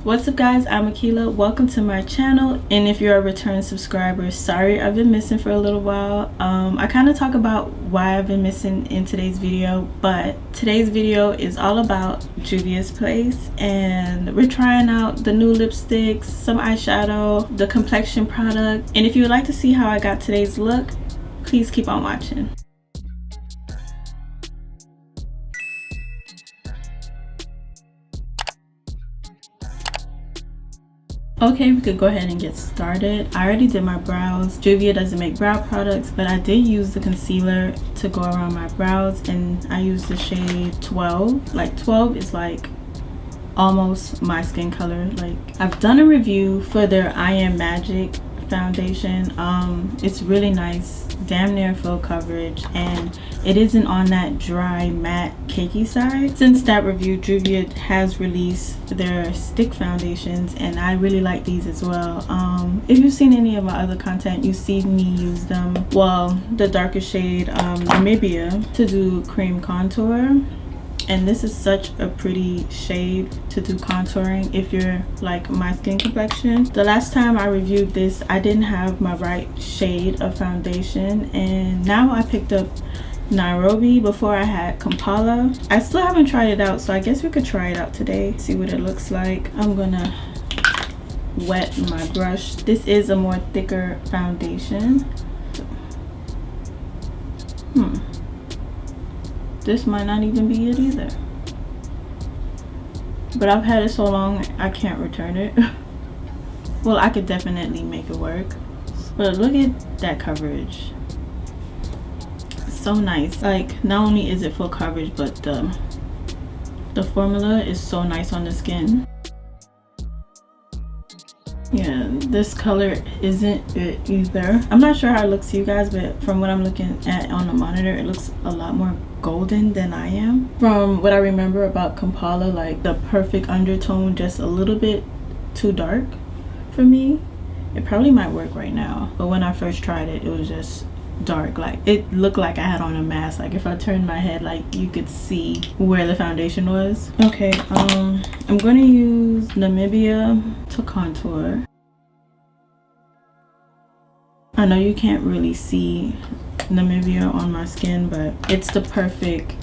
What's up guys, I'm Akila. Welcome to my channel, and if you're a return subscriber, sorry I've been missing for a little while. I kind of talk about why I've been missing in today's video, but today's video is all about Juvias Place, and we're trying out the new lipsticks, some eyeshadow, the complexion product, and if you would like to see how I got today's look, please keep on watching. Okay, we could go ahead and get started. I already did my brows. Juvia doesn't make brow products, but I did use the concealer to go around my brows, and I used the shade 12. Like 12 is like almost my skin color. Like, I've done a review for their I Am Magic foundation. It's really nice, damn near full coverage, and it isn't on that dry matte cakey side. Since that review, Juvia has released their stick foundations, and I really like these as well. If you've seen any of my other content, you see me use them. Well, the darker shade Namibia to do cream contour, and this is such a pretty shade to do contouring if you're like my skin complexion. The last time I reviewed this, I didn't have my right shade of foundation, and now I picked up Nairobi. Before I had Kampala. I still haven't tried it out, so I guess we could try it out today, see what it looks like. I'm gonna wet my brush. This is a more thicker foundation. This might not even be it either, but I've had it so long I can't return it. Well, I could definitely make it work, but look at that coverage. It's so nice. Like, not only is it full coverage, but the formula is so nice on the skin. Yeah, this color isn't it either. I'm not sure how it looks to you guys, but from what I'm looking at on the monitor, it looks a lot more golden than I am. From what I remember about Kampala, like the perfect undertone, just a little bit too dark for me. It probably might work right now, but when I first tried it, it was just dark. Like, it looked like I had on a mask. Like, if I turned my head, like, you could see where the foundation was. Okay, I'm going to use Namibia to contour. I know you can't really see Namibia on my skin, but it's the perfect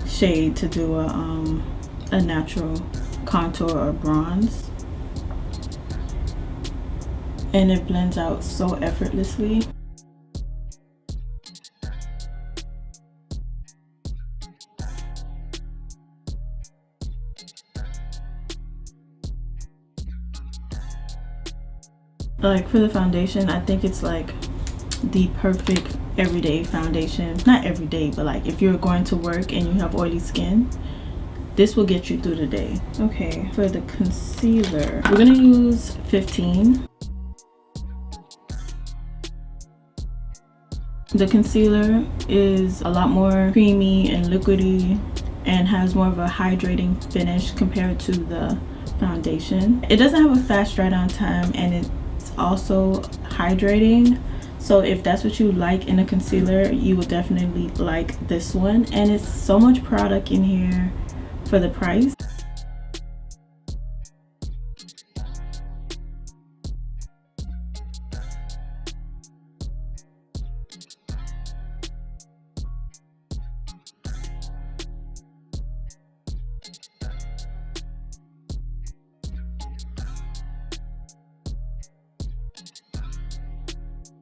shade to do a natural contour or bronze, and it blends out so effortlessly. Like, for the foundation, I think it's like the perfect everyday foundation. Not everyday, but like if you're going to work and you have oily skin, this will get you through the day. Okay, for the concealer, we're gonna use 15. The concealer is a lot more creamy and liquidy and has more of a hydrating finish compared to the foundation. It doesn't have a fast dry down time, and it's also hydrating, so if that's what you like in a concealer, you will definitely like this one, and it's so much product in here for the price.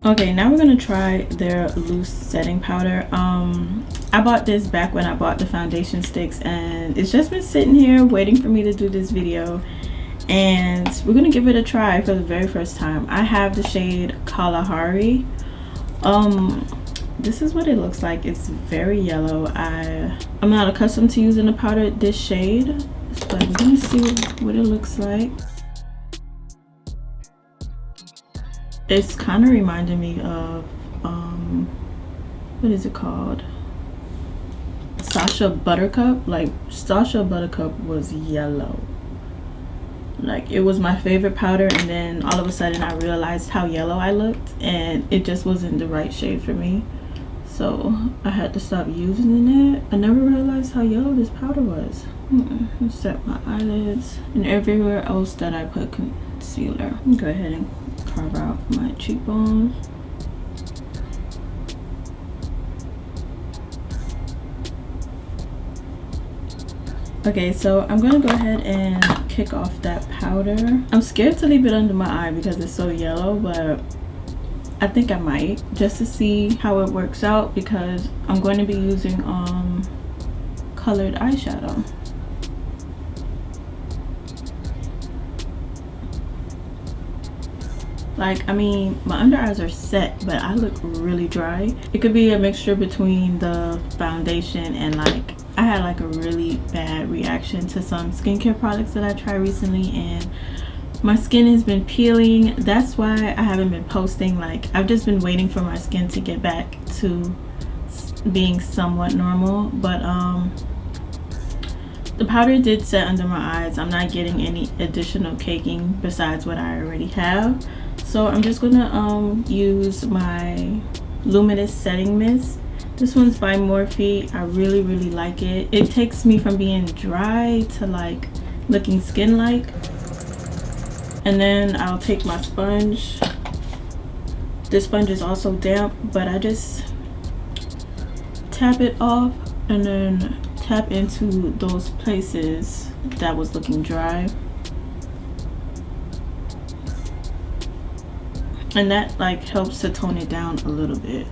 Okay, now we're gonna try their loose setting powder. I bought this back when I bought the foundation sticks, and it's just been sitting here waiting for me to do this video, and we're gonna give it a try for the very first time. I have the shade Kalahari. This is what it looks like. It's very yellow. I'm not accustomed to using a powder this shade, but we're gonna see what it looks like. It's kind of reminding me of what is it called, Sasha Buttercup. Like, Sasha Buttercup was yellow. Like, it was my favorite powder, and then all of a sudden I realized how yellow I looked, and it just wasn't the right shade for me, so I had to stop using it. I never realized how yellow this powder was. Set my eyelids and everywhere else that I put concealer. Go ahead and carve out my cheekbones. Okay, so I'm gonna go ahead and kick off that powder. I'm scared to leave it under my eye because it's so yellow, but I think I might, just to see how it works out, because I'm going to be using colored eyeshadow. Like, I mean, my under eyes are set, but I look really dry. It could be a mixture between the foundation and like, I had like a really bad reaction to some skincare products that I tried recently, and my skin has been peeling. That's why I haven't been posting. Like, I've just been waiting for my skin to get back to being somewhat normal. But the powder did set under my eyes. I'm not getting any additional caking besides what I already have. So I'm just gonna use my Luminous setting mist. This one's by Morphe. I really like it. It takes me from being dry to like looking skin-like. And then I'll take my sponge. This sponge is also damp, but I just tap it off and then tap into those places that was looking dry. And that like helps to tone it down a little bit.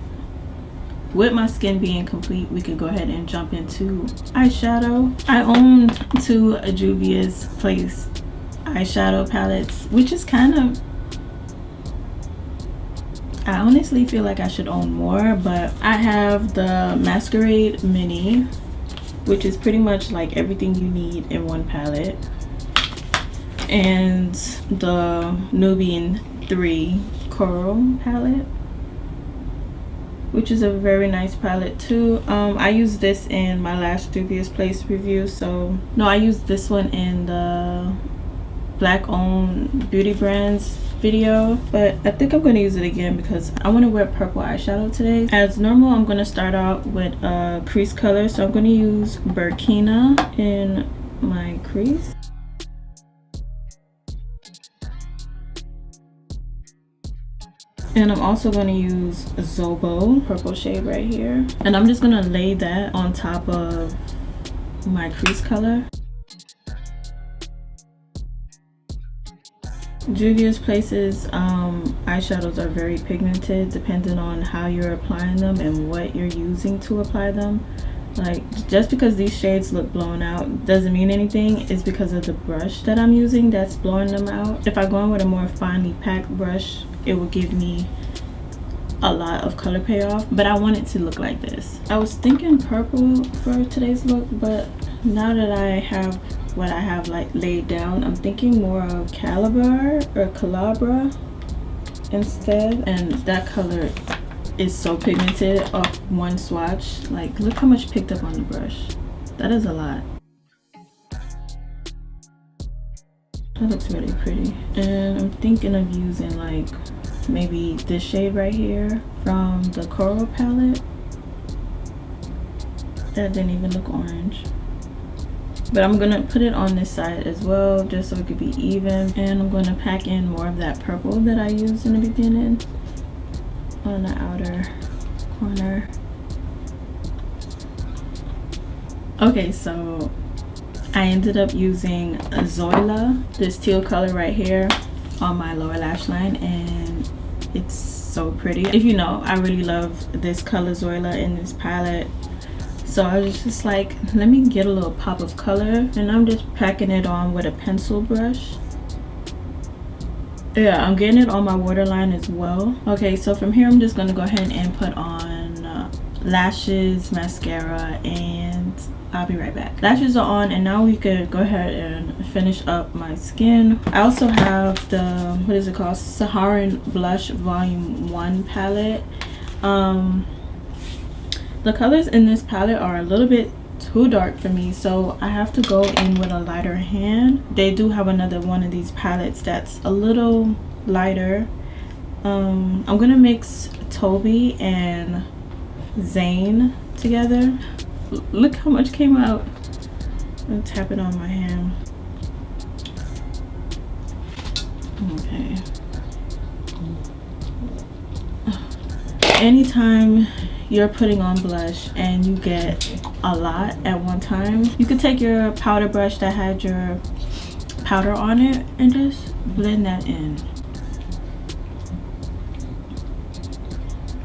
With my skin being complete, we could go ahead and jump into eyeshadow. I own two Juvias Place eyeshadow palettes, which is kind of, I honestly feel like I should own more, but I have the Masquerade Mini, which is pretty much like everything you need in one palette, and the Nubian 3 Coral palette, which is a very nice palette too. I used this in my last Juvias Place review. So no, I used this one in the black owned beauty brands video, but I think I'm going to use it again because I want to wear purple eyeshadow today. As normal, I'm going to start out with a crease color, so I'm going to use Burkina in my crease. And I'm also going to use Zobo purple shade right here, and I'm just going to lay that on top of my crease color. Juvias Place's eyeshadows are very pigmented, depending on how you're applying them and what you're using to apply them. Like, just because these shades look blown out doesn't mean anything. It's because of the brush that I'm using that's blowing them out. If I go in with a more finely packed brush, it will give me a lot of color payoff, but I want it to look like this. I was thinking purple for today's look, but now that I have what I have like laid down, I'm thinking more of Calabar or Calabra instead. And that color is so pigmented off one swatch. Like, look how much picked up on the brush. That is a lot. That looks really pretty. And I'm thinking of using like maybe this shade right here from the Coral palette. That didn't even look orange. But I'm gonna put it on this side as well, just so it could be even. And I'm gonna pack in more of that purple that I used in the beginning on the outer corner. Okay, so I ended up using a Zoila, this teal color right here, on my lower lash line, and it's so pretty. If you know, I really love this color Zoila in this palette. So I was just like, let me get a little pop of color, and I'm just packing it on with a pencil brush. Yeah, I'm getting it on my waterline as well. Okay, so from here I'm just gonna go ahead and put on lashes, mascara, and I'll be right back. Lashes are on, and now we could go ahead and finish up my skin. I also have the, what is it called, Saharan Blush Volume 1 palette. The colors in this palette are a little bit too dark for me, so I have to go in with a lighter hand. They do have another one of these palettes that's a little lighter. I'm gonna mix Toby and Zane together. Look how much came out. I'm tapping on my hand. Okay. Anytime you're putting on blush and you get a lot at one time, you could take your powder brush that had your powder on it and just blend that in.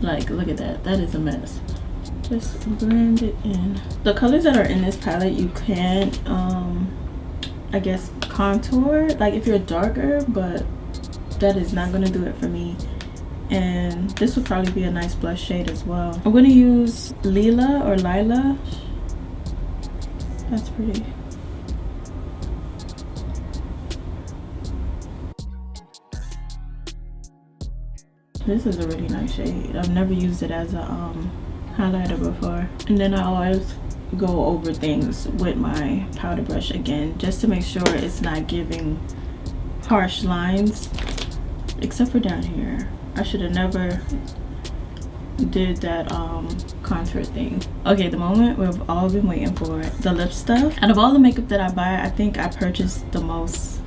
Like, look at that. That is a mess. Just blend it in. The colors that are in this palette, you can I guess contour, like if you're darker, but that is not going to do it for me. And this would probably be a nice blush shade as well. I'm going to use Lila or Lila. That's pretty. This is a really nice shade. I've never used it as a highlighter before. And then I always go over things with my powder brush again, just to make sure it's not giving harsh lines, except for down here. I should have never did that contour thing. Okay, the moment we've all been waiting for, the lip stuff. Out of all the makeup that I buy, I think I purchased the most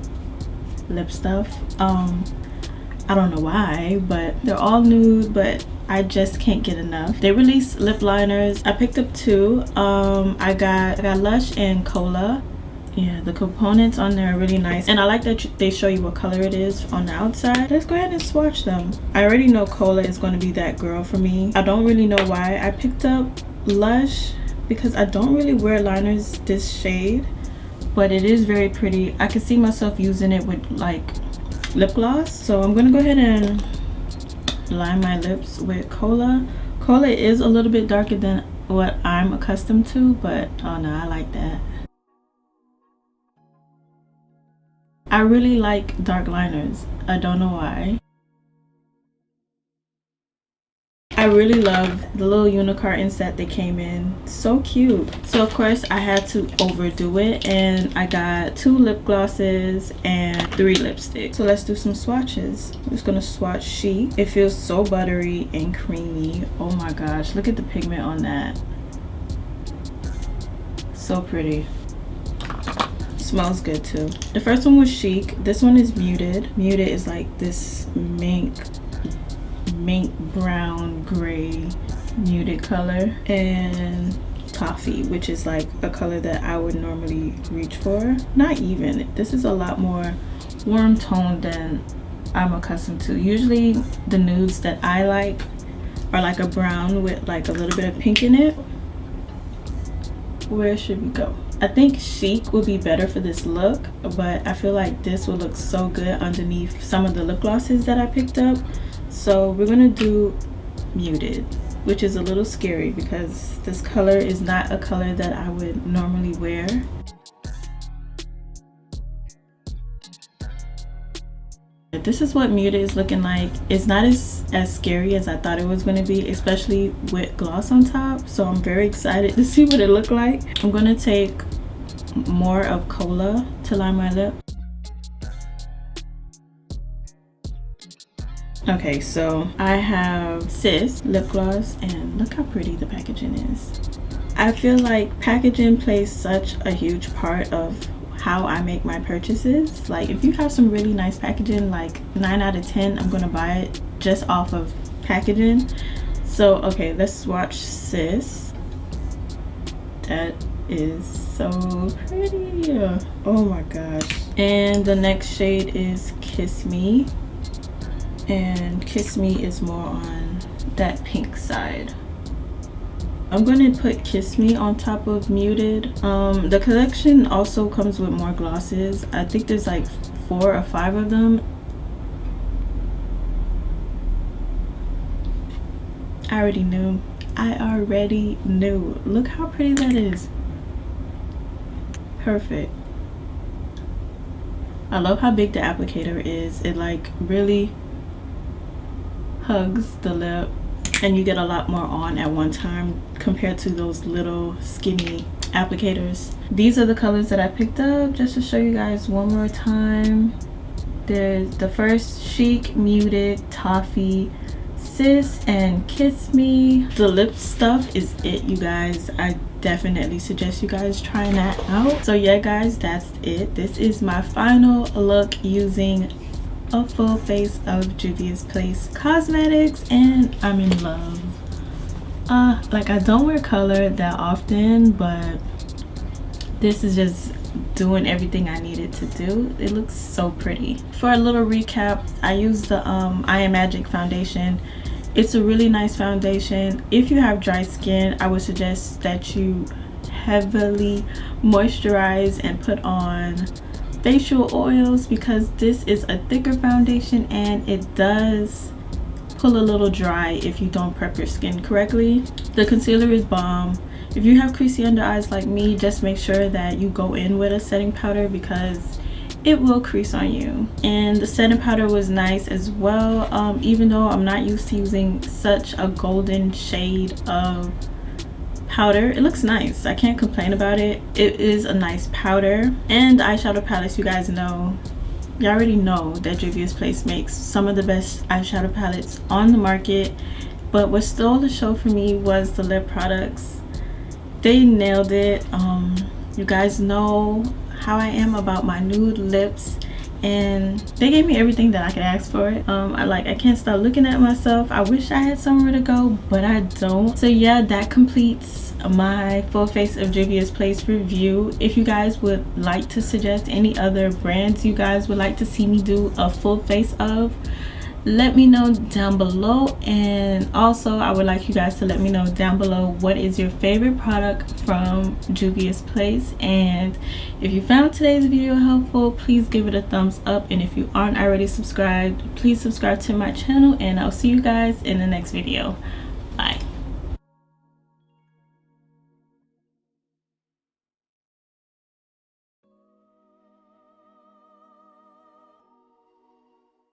lip stuff. I don't know why, but they're all nude, but I just can't get enough. They released lip liners. I picked up two. I got Lush and Kola. Yeah, the components on there are really nice, and I like that they show you what color it is on the outside. Let's go ahead and swatch them. I already know Kola is going to be that girl for me. I don't really know why I picked up Lush, because I don't really wear liners this shade, but it is very pretty. I can see myself using it with like lip gloss. So I'm gonna go ahead and line my lips with Kola. Kola is a little bit darker than what I'm accustomed to, but oh no, I like that. I really like dark liners. I don't know why. I really love the little unicorn set they came in. So cute. So of course I had to overdo it, and I got 2 lip glosses and 3 lipsticks. So let's do some swatches. I'm just gonna swatch Chic. It feels so buttery and creamy. Oh my gosh, look at the pigment on that. So pretty. Smells good too. The first one was Chic. This one is Muted. Muted is like this mink brown gray muted color, and Toffee, which is like a color that I would normally reach for. Not even. This is a lot more warm toned than I'm accustomed to. Usually the nudes that I like are like a brown with like a little bit of pink in it. Where should we go? I think Chic would be better for this look, but I feel like this would look so good underneath some of the lip glosses that I picked up. So we're gonna do Muted, which is a little scary because this color is not a color that I would normally wear. This is what Muted is looking like. It's not as scary as I thought it was going to be, especially with gloss on top. So I'm very excited to see what it looked like. I'm going to take more of Kola to line my lip. Okay, so I have Sis lip gloss, and look how pretty the packaging is. I feel like packaging plays such a huge part of how I make my purchases. Like if you have some really nice packaging, like 9 out of 10, I'm gonna buy it just off of packaging. So okay, let's swatch Sis. That is so pretty. Oh my gosh. And the next shade is Kiss Me, and Kiss Me is more on that pink side. I'm going to put Kiss Me on top of Muted. The collection also comes with more glosses. I think there's like 4 or 5 of them. I already knew. Look how pretty that is. Perfect. I love how big the applicator is. It like really hugs the lip, and you get a lot more on at one time compared to those little skinny applicators. These are the colors that I picked up, just to show you guys one more time. There's the first Chic, Muted, Toffee, Sis, and Kiss Me. The lip stuff is it, you guys. I definitely suggest you guys trying that out. So yeah guys, that's it. This is my final look using a full face of Juvia's Place cosmetics, and I'm in love. Like, I don't wear color that often, but this is just doing everything I needed to do. It looks so pretty. For a little recap, I used the I Am Magic foundation. It's a really nice foundation. If you have dry skin, I would suggest that you heavily moisturize and put on facial oils, because this is a thicker foundation and it does pull a little dry if you don't prep your skin correctly. The concealer is bomb. If you have creasy under eyes like me, just make sure that you go in with a setting powder because it will crease on you. And the setting powder was nice as well. Even though I'm not used to using such a golden shade of powder, it looks nice. I can't complain about it. It is a nice powder. And eyeshadow palettes, you guys know, you already know that Juvia's Place makes some of the best eyeshadow palettes on the market. But what stole the show for me was the lip products. They nailed it. You guys know how I am about my nude lips, and they gave me everything that I could ask for. I can't stop looking at myself. I wish I had somewhere to go, but I don't. So yeah, that completes my full face of Juvia's Place review. If you guys would like to suggest any other brands you guys would like to see me do a full face of, let me know down below. And also I would like you guys to let me know down below what is your favorite product from Juvia's Place. And if you found today's video helpful, please give it a thumbs up, and if you aren't already subscribed, please subscribe to my channel, and I'll see you guys in the next video. Bye.